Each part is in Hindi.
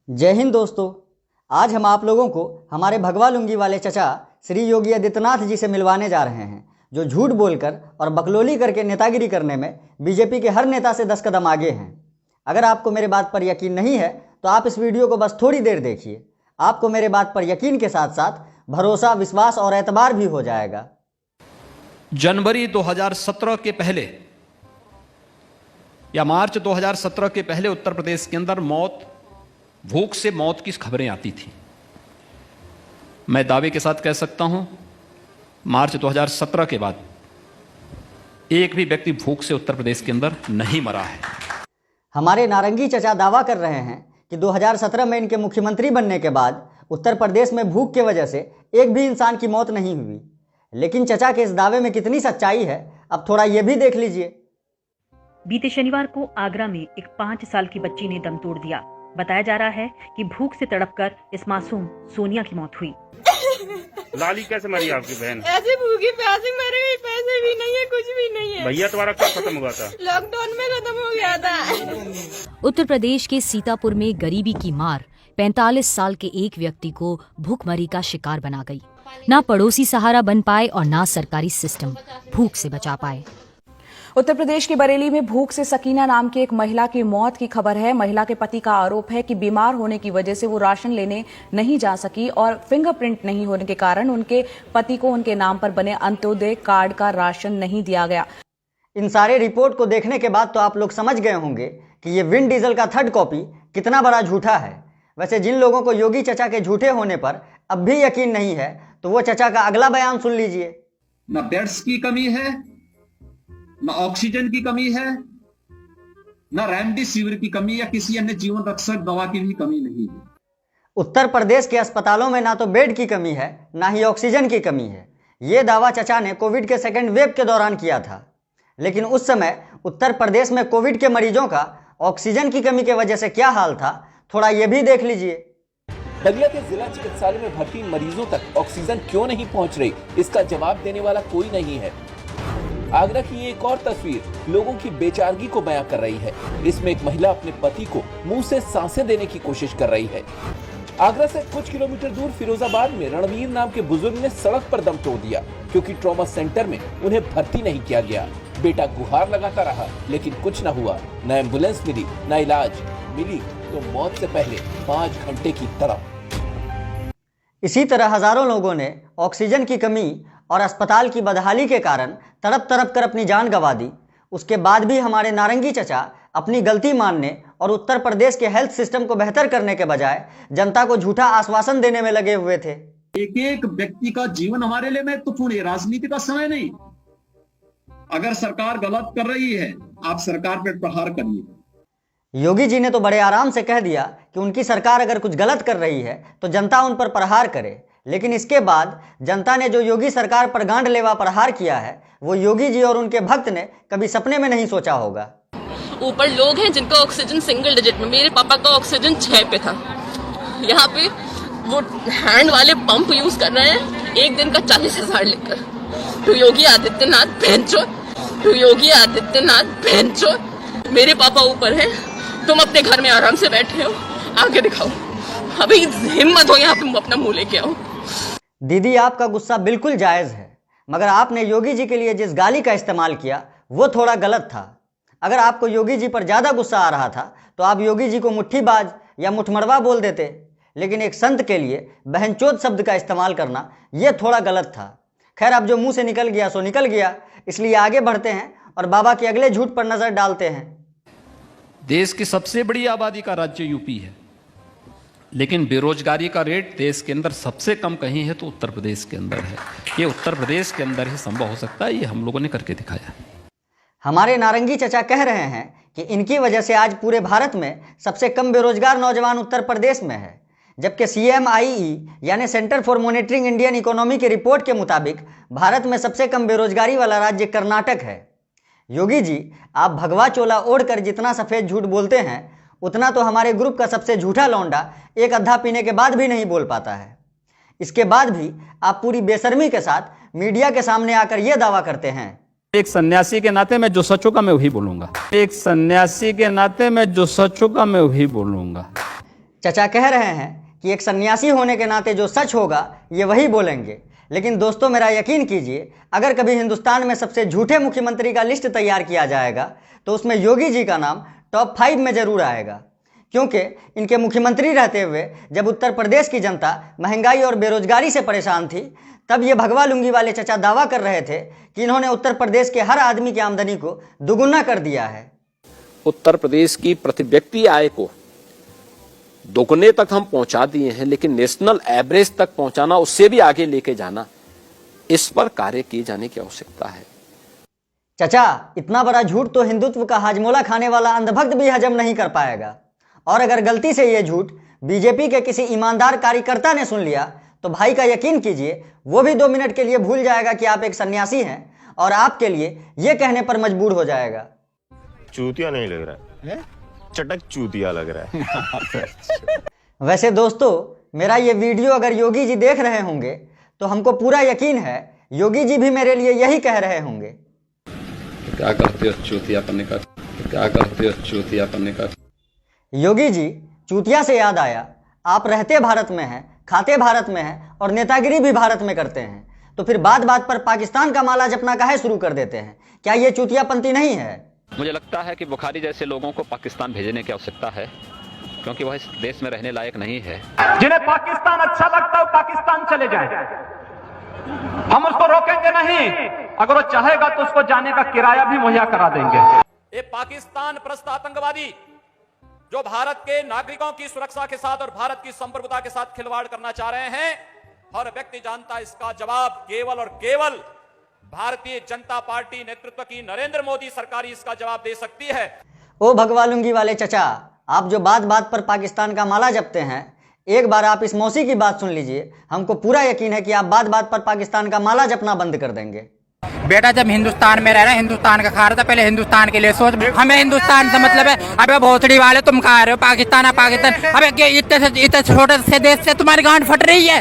जय हिंद दोस्तों। आज हम आप लोगों को हमारे भगवा लुंगी वाले चचा श्री योगी आदित्यनाथ जी से मिलवाने जा रहे हैं, जो झूठ बोलकर और बकलोली करके नेतागिरी करने में बीजेपी के हर नेता से 10 कदम आगे हैं। अगर आपको मेरे बात पर यकीन नहीं है तो आप इस वीडियो को बस थोड़ी देर देखिए, आपको मेरे बात पर यकीन के साथ साथ भरोसा, विश्वास और एतबार भी हो जाएगा। जनवरी 2017 के पहले या मार्च 2017 के पहले उत्तर प्रदेश के अंदर भूख से मौत की खबरें आती थी। मैं दावे के साथ कह सकता हूं, मार्च 2017 के बाद एक भी व्यक्ति भूख से उत्तर प्रदेश के अंदर नहीं मरा है। हमारे नारंगी चचा दावा कर रहे हैं कि 2017 में इनके मुख्यमंत्री बनने के बाद उत्तर प्रदेश में भूख की वजह से एक भी इंसान की मौत नहीं हुई। लेकिन चचा के इस दावे में कितनी सच्चाई है, अब थोड़ा यह भी देख लीजिए। बीते शनिवार को आगरा में एक 5 साल की बच्ची ने दम तोड़ दिया। बताया जा रहा है कि भूख से तड़पकर इस मासूम सोनिया की मौत हुई। लाली कैसे मरी आपकी बहन? ऐसे भूखी प्यासी मर गई, पैसे भी नहीं है, कुछ भी नहीं है। भैया तुम्हारा कब खत्म हुआ था? लॉकडाउन में खत्म हो गया था। उत्तर प्रदेश के सीतापुर में गरीबी की मार 45 साल के एक व्यक्ति को भूखमरी का शिकार बना गई। ना पड़ोसी सहारा बन पाए और ना सरकारी सिस्टम भूख से बचा पाए। उत्तर प्रदेश के बरेली में भूख से सकीना नाम की एक महिला की मौत की खबर है। महिला के पति का आरोप है कि बीमार होने की वजह से वो राशन लेने नहीं जा सकी और फिंगरप्रिंट नहीं होने के कारण उनके पति को उनके नाम पर बने अंत्योदय कार्ड का राशन नहीं दिया गया। इन सारे रिपोर्ट को देखने के बाद तो आप लोग समझ गए होंगे कि ये विन डीजल का थर्ड कॉपी कितना बड़ा झूठा है। वैसे जिन लोगों को योगी चचा के झूठे होने पर अब भी यकीन नहीं है तो वो चचा का अगला बयान सुन लीजिए। न बेड्स की कमी है, न ऑक्सीजन की कमी है, न रेमडेसिविर की कमी या किसी अन्य जीवन रक्षक दवा की भी कमी नहीं है। उत्तर प्रदेश के अस्पतालों में ना तो बेड की कमी है, ना ही ऑक्सीजन की कमी है। ये दावा चचा ने कोविड के सेकेंड वेव के दौरान किया था। लेकिन उस समय उत्तर प्रदेश में कोविड के मरीजों का ऑक्सीजन की कमी की वजह से क्या हाल था, थोड़ा ये भी देख लीजिए। बलिया के जिला चिकित्सालय में भर्ती मरीजों तक ऑक्सीजन क्यों नहीं पहुंच रही, इसका जवाब देने वाला कोई नहीं है। आगरा की एक और तस्वीर लोगों की बेचारगी को बयां कर रही है। इसमें एक महिला अपने पति को मुंह से सांसें देने की कोशिश कर रही है। आगरा से कुछ किलोमीटर दूर फिरोजाबाद में रणवीर नाम के बुजुर्ग ने सड़क पर दम तोड़ दिया क्योंकि ट्रॉमा सेंटर में उन्हें भर्ती नहीं किया गया। बेटा गुहार लगाता रहा लेकिन कुछ न हुआ, न एम्बुलेंस मिली, न इलाज मिली तो मौत से पहले 5 घंटे की तरफ। इसी तरह हजारों लोगों ने ऑक्सीजन की कमी और अस्पताल की बदहाली के कारण तड़प तड़प कर अपनी जान गंवा दी। उसके बाद भी हमारे नारंगी चचा अपनी गलती मानने और उत्तर प्रदेश के हेल्थ सिस्टम को बेहतर करने के बजाय जनता को झूठा आश्वासन देने में लगे हुए थे। एक एक व्यक्ति का जीवन हमारे लिए महत्वपूर्ण है, राजनीति का समय नहीं। अगर सरकार गलत कर रही है, आप सरकार पर प्रहार करिए। योगी जी ने तो बड़े आराम से कह दिया कि उनकी सरकार अगर कुछ गलत कर रही है तो जनता उन पर प्रहार करे। लेकिन इसके बाद जनता ने जो योगी सरकार पर गांडलेवा प्रहार किया है वो योगी जी और उनके भक्त ने कभी सपने में नहीं सोचा होगा। ऊपर लोग हैं जिनका ऑक्सीजन सिंगल डिजिट में, मेरे पापा का ऑक्सीजन 6 पे था। यहाँ पे वो हैंड वाले पंप यूज कर रहे हैं एक दिन का 40,000 लेकर। तो योगी आदित्यनाथ बेंचो, तो योगी आदित्यनाथ बेंचो, मेरे पापा ऊपर है, तुम अपने घर में आराम से बैठे हो, आगे दिखाओ, अभी हिम्मत हो यहाँ पे अपना मुंह लेके आओ। दीदी आपका गुस्सा बिल्कुल जायज है, मगर आपने योगी जी के लिए जिस गाली का इस्तेमाल किया वो थोड़ा गलत था। अगर आपको योगी जी पर ज्यादा गुस्सा आ रहा था तो आप योगी जी को मुट्ठीबाज या मुठमड़वा बोल देते। लेकिन एक संत के लिए बहनचोद शब्द का इस्तेमाल करना यह थोड़ा गलत था। खैर, अब जो मुंह से निकल गया सो निकल गया, इसलिए आगे बढ़ते हैं और बाबा के अगले झूठ पर नजर डालते हैं। देश की सबसे बड़ी आबादी का राज्य यूपी है, लेकिन बेरोजगारी का रेट देश के अंदर सबसे कम कहीं है तो उत्तर प्रदेश के अंदर है। ये उत्तर प्रदेश के अंदर ही संभव हो सकता है, ये हम लोगों ने करके दिखाया। हमारे नारंगी चचा कह रहे हैं कि इनकी वजह से आज पूरे भारत में सबसे कम बेरोजगार नौजवान उत्तर प्रदेश में है, जबकि CMIE यानी centre for monitoring Indian economy की रिपोर्ट के मुताबिक भारत में सबसे कम बेरोजगारी वाला राज्य कर्नाटक है। योगी जी, आप भगवा चोला ओढ़कर जितना सफेद झूठ बोलते हैं उतना तो हमारे ग्रुप का सबसे झूठा लौंडा एक अद्धा पीने के बाद भी नहीं बोल पाता है। इसके बाद भी आप पूरी बेशर्मी के साथ मीडिया के सामने आकर यह दावा करते हैं। एक सन्यासी के नाते मैं जो सच होगा मैं वही बोलूंगा। एक सन्यासी के नाते मैं जो सच होगा मैं वही बोलूंगा। चचा कह रहे हैं कि एक सन्यासी होने के नाते जो सच होगा ये वही बोलेंगे। लेकिन दोस्तों मेरा यकीन कीजिए, अगर कभी हिंदुस्तान में सबसे झूठे मुख्यमंत्री का लिस्ट तैयार किया जाएगा तो उसमें योगी जी का नाम टॉप 5 में जरूर आएगा। क्योंकि इनके मुख्यमंत्री रहते हुए जब उत्तर प्रदेश की जनता महंगाई और बेरोजगारी से परेशान थी, तब ये भगवा लुंगी वाले चचा दावा कर रहे थे कि इन्होंने उत्तर प्रदेश के हर आदमी की आमदनी को दुगुना कर दिया है। उत्तर प्रदेश की प्रति व्यक्ति आय को दोगुने तक हम पहुंचा दिए हैं, लेकिन नेशनल एवरेज तक पहुंचाना, उससे भी आगे लेके जाना, इस पर कार्य किए जाने की आवश्यकता है। चचा, इतना बड़ा झूठ तो हिंदुत्व का हाजमोला खाने वाला अंधभक्त भी हजम नहीं कर पाएगा। और अगर गलती से ये झूठ बीजेपी के किसी ईमानदार कार्यकर्ता ने सुन लिया तो भाई का यकीन कीजिए, वो भी 2 मिनट के लिए भूल जाएगा कि आप एक सन्यासी हैं और आपके लिए ये कहने पर मजबूर हो जाएगा। चूतिया नहीं लग रहा है, चटक चूतिया लग रहा है। वैसे दोस्तों, मेरा ये वीडियो अगर योगी जी देख रहे होंगे तो हमको पूरा यकीन है योगी जी भी मेरे लिए यही कह रहे होंगे। क्या करते हो चूतिया पन्ने का, क्या करते हो चूतिया पन्ने का। योगी जी, चूतिया से याद आया, आप रहते भारत में हैं, खाते भारत में हैं और नेतागिरी भी भारत में करते हैं, तो फिर बात बात पर पाकिस्तान का माला जपना काहे शुरू कर देते हैं? क्या ये चूतियापंती नहीं है? मुझे लगता है कि बुखारी जैसे लोगों को पाकिस्तान भेजने की आवश्यकता है, क्योंकि वह इस देश में रहने लायक नहीं है। जिन्हें पाकिस्तान अच्छा लगता है वो पाकिस्तान चले जाए, हम उसको रोकेंगे नहीं। अगर वो चाहेगा तो उसको जाने का किराया भी मुहैया करा देंगे। ये पाकिस्तान परस्त आतंकवादी जो भारत के नागरिकों की सुरक्षा के साथ और भारत की संप्रभुता के साथ खिलवाड़ करना चाह रहे हैं, हर व्यक्ति जानता है इसका जवाब केवल और केवल भारतीय जनता पार्टी नेतृत्व की नरेंद्र मोदी सरकार ही इसका जवाब दे सकती है। ओ भगवालुंगी वाले चचा, आप जो बात बात पर पाकिस्तान का माला जपते हैं, एक बार आप इस मौसी की बात सुन लीजिए। हमको पूरा यकीन है कि आप बात बात पर पाकिस्तान का माला जपना बंद कर देंगे। बेटा, जब हिंदुस्तान में रहना, हिंदुस्तान का खा रहा था, पहले हिंदुस्तान के लिए सोच। हमें हिंदुस्तान से मतलब है। अबे भोसड़ी वाले, तुम खा रहे हो पाकिस्तान है पाकिस्तान। अबे इतने छोटे से देश से तुम्हारी गांड फट रही है?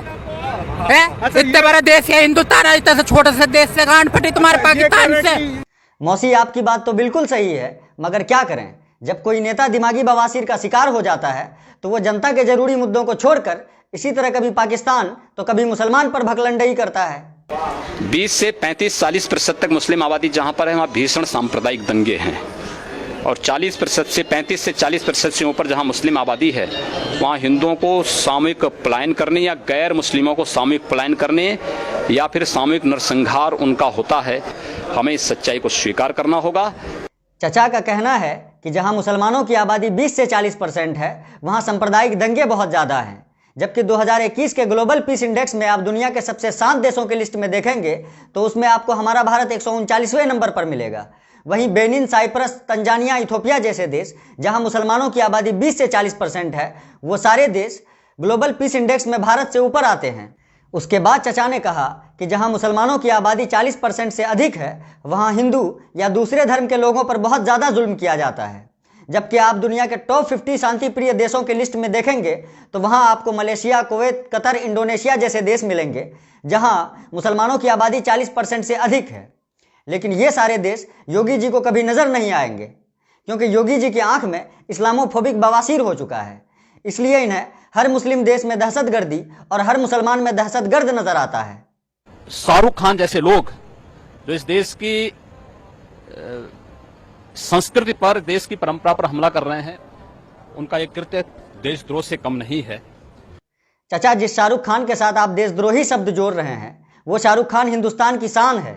इतने बड़ा देश है हिंदुस्तान, इतने से छोटे से देश से गांड फटी तुम्हारे पाकिस्तान से। मौसी, आपकी बात तो बिल्कुल सही है, मगर क्या करें, जब कोई नेता दिमागी बवासीर का शिकार हो जाता है तो वो जनता के जरूरी मुद्दों को छोड़कर इसी तरह कभी पाकिस्तान तो कभी मुसलमान पर भगलंडई करता है। 20 से 35-40% तक मुस्लिम आबादी जहां पर है वहां भीषण सांप्रदायिक दंगे हैं, और 40% से 35 से 40% से ऊपर जहां मुस्लिम आबादी है वहां हिंदुओं को सामूहिक पलायन करने या गैर मुस्लिमों को सामूहिक पलायन करने या फिर सामूहिक नरसंहार उनका होता है। हमें इस सच्चाई को स्वीकार करना होगा। चचा का कहना है कि जहां मुसलमानों की आबादी 20 से 40% है वहां सांप्रदायिक दंगे बहुत ज़्यादा हैं, जबकि 2021 के ग्लोबल पीस इंडेक्स में आप दुनिया के सबसे शांत देशों की लिस्ट में देखेंगे तो उसमें आपको हमारा भारत 139वें नंबर पर मिलेगा। वहीं बेनिन, साइप्रस, तंजानिया, इथोपिया जैसे देश जहां मुसलमानों की आबादी 20 से 40% है, वो सारे देश ग्लोबल पीस इंडेक्स में भारत से ऊपर आते हैं। उसके बाद चचा ने कहा कि जहां मुसलमानों की आबादी 40% से अधिक है वहां हिंदू या दूसरे धर्म के लोगों पर बहुत ज़्यादा जुल्म किया जाता है। जबकि आप दुनिया के टॉप 50 शांति प्रिय देशों की लिस्ट में देखेंगे तो वहां आपको मलेशिया, कुवैत, कतर, इंडोनेशिया जैसे देश मिलेंगे जहां मुसलमानों की आबादी 40% से अधिक है। लेकिन ये सारे देश योगी जी को कभी नजर नहीं आएंगे, क्योंकि योगी जी की आंख में इस्लामोफोबिक बवासीर हो चुका है। इसलिए इन्हें हर मुस्लिम देश में दहशतगर्दी और हर मुसलमान में दहशतगर्द नजर आता है। शाहरुख खान जैसे लोग जो इस देश की संस्कृति पर, देश की परंपरा पर हमला कर रहे हैं, उनका एक कृत्य देशद्रोह से कम नहीं है। चचा, जिस शाहरुख खान के साथ आप देशद्रोही शब्द जोड़ रहे हैं वो शाहरुख खान हिंदुस्तान की शान है,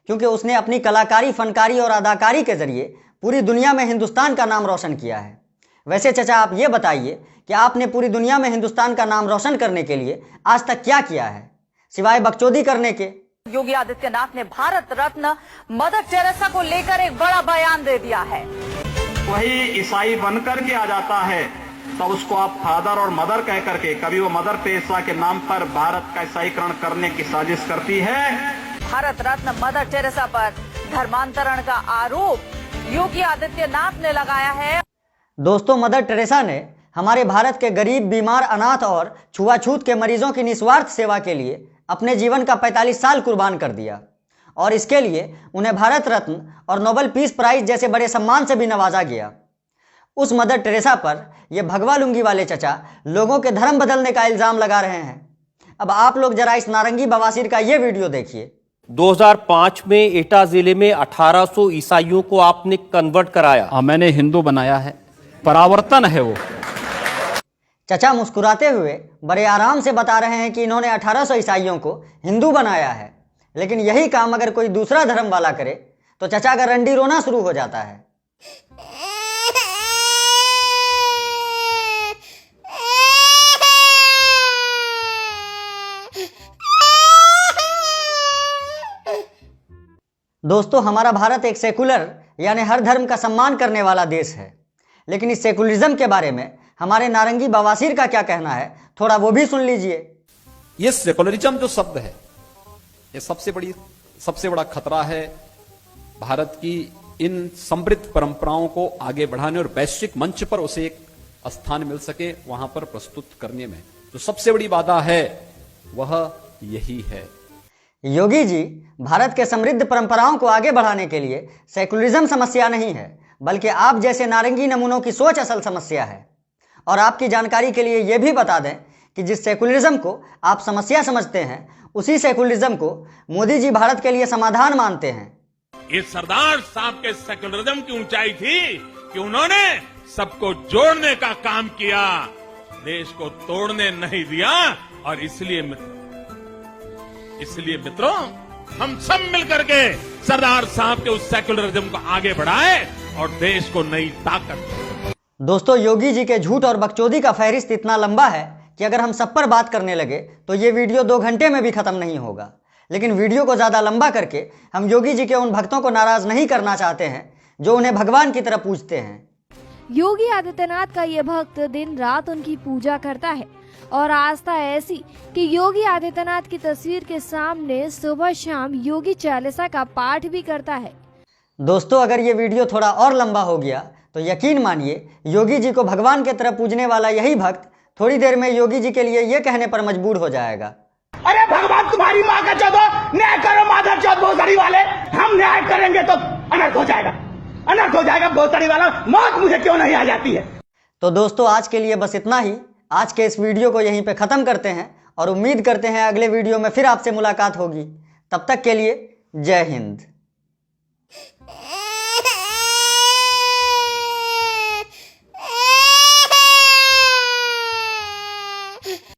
क्योंकि उसने अपनी कलाकारी, फनकारी और अदाकारी के जरिए पूरी दुनिया में हिंदुस्तान का नाम रोशन किया है। वैसे चचा, आप ये बताइए कि आपने पूरी दुनिया में हिंदुस्तान का नाम रोशन करने के लिए आज तक क्या किया है, सिवाय बकचोदी करने के? योगी आदित्यनाथ ने भारत रत्न मदर टेरेसा को लेकर एक बड़ा बयान दे दिया है। वही ईसाई बनकर के आ जाता है तो उसको आप फादर और मदर कह करके, कभी वो मदर टेरेसा के नाम पर भारत का ईसाईकरण करने की साजिश करती है। भारत रत्न मदर टेरेसा पर धर्मांतरण का आरोप योगी आदित्यनाथ ने लगाया है। दोस्तों, मदर टेरेसा ने हमारे भारत के गरीब, बीमार, अनाथ और छुआछूत के मरीजों की निस्वार्थ सेवा के लिए अपने जीवन का 45 साल कुर्बान कर दिया, और इसके लिए उन्हें भारत रत्न और नोबेल पीस प्राइज जैसे बड़े सम्मान से भी नवाजा गया। उस मदर टेरेसा पर ये भगवा लुंगी वाले चचा लोगों के धर्म बदलने का इल्जाम लगा रहे हैं। अब आप लोग जरा इस नारंगी बवासीर का ये वीडियो देखिए। 2005 में एटा जिले में 1800 ईसाइयों को आपने कन्वर्ट कराया। मैंने हिंदू बनाया है, परावर्तन है वो। चचा मुस्कुराते हुए बड़े आराम से बता रहे हैं कि इन्होंने 1800 ईसाइयों को हिंदू बनाया है, लेकिन यही काम अगर कोई दूसरा धर्म वाला करे तो चचा का रंडी रोना शुरू हो जाता है। दोस्तों, हमारा भारत एक सेकुलर यानी हर धर्म का सम्मान करने वाला देश है, लेकिन इस सेकुलरिज्म के बारे में हमारे नारंगी बवासीर का क्या कहना है, थोड़ा वो भी सुन लीजिए। ये सेकुलरिज्म जो शब्द है, ये सबसे बड़ा खतरा है भारत की इन समृद्ध परंपराओं को आगे बढ़ाने और वैश्विक मंच पर उसे एक स्थान मिल सके वहां पर प्रस्तुत करने में। तो सबसे बड़ी बाधा है वह यही है। योगी जी, भारत के समृद्ध परंपराओं को आगे बढ़ाने के लिए सेकुलरिज्म समस्या नहीं है, बल्कि आप जैसे नारंगी नमूनों की सोच असल समस्या है। और आपकी जानकारी के लिए यह भी बता दें कि जिस सेकुलरिज्म को आप समस्या समझते हैं, उसी सेकुलरिज्म को मोदी जी भारत के लिए समाधान मानते हैं। ये सरदार साहब के सेकुलरिज्म की ऊंचाई थी कि उन्होंने सबको जोड़ने का काम किया, देश को तोड़ने नहीं दिया। और इसलिए मित्रों, हम सब मिलकर के सरदार साहब के उस सेकुलरिज्म को आगे बढ़ाए और देश को नई ताकत। दोस्तों, योगी जी के झूठ और बकचोदी का फहरिस्त इतना लंबा है कि अगर हम सब पर बात करने लगे तो ये वीडियो 2 घंटे में भी खत्म नहीं होगा। लेकिन वीडियो को ज्यादा लंबा करके हम योगी जी के उन भक्तों को नाराज नहीं करना चाहते हैं जो उन्हें भगवान की तरह पूजते हैं। योगी आदित्यनाथ का ये भक्त दिन रात उनकी पूजा करता है और आस्था ऐसी कि योगी आदित्यनाथ की तस्वीर के सामने सुबह शाम योगी चालीसा का पाठ भी करता है। दोस्तों, अगर ये वीडियो थोड़ा और लंबा हो गया तो यकीन मानिए योगी जी को भगवान की तरह पूजने वाला यही भक्त थोड़ी देर में योगी जी के लिए ये कहने पर मजबूर हो जाएगा, अरे भगवान तुम्हारी माँ का चौदो, न्याय करो माधव चौथ भोसड़ी वाले, हम न्याय करेंगे तो अनर्थ हो जाएगा भोसड़ी वाला, मौत मुझे क्यों नहीं आ जाती है। तो दोस्तों, आज के लिए बस इतना ही। आज के इस वीडियो को यहीं पे खत्म करते हैं और उम्मीद करते हैं अगले वीडियो में फिर आपसे मुलाकात होगी। तब तक के लिए जय हिंद।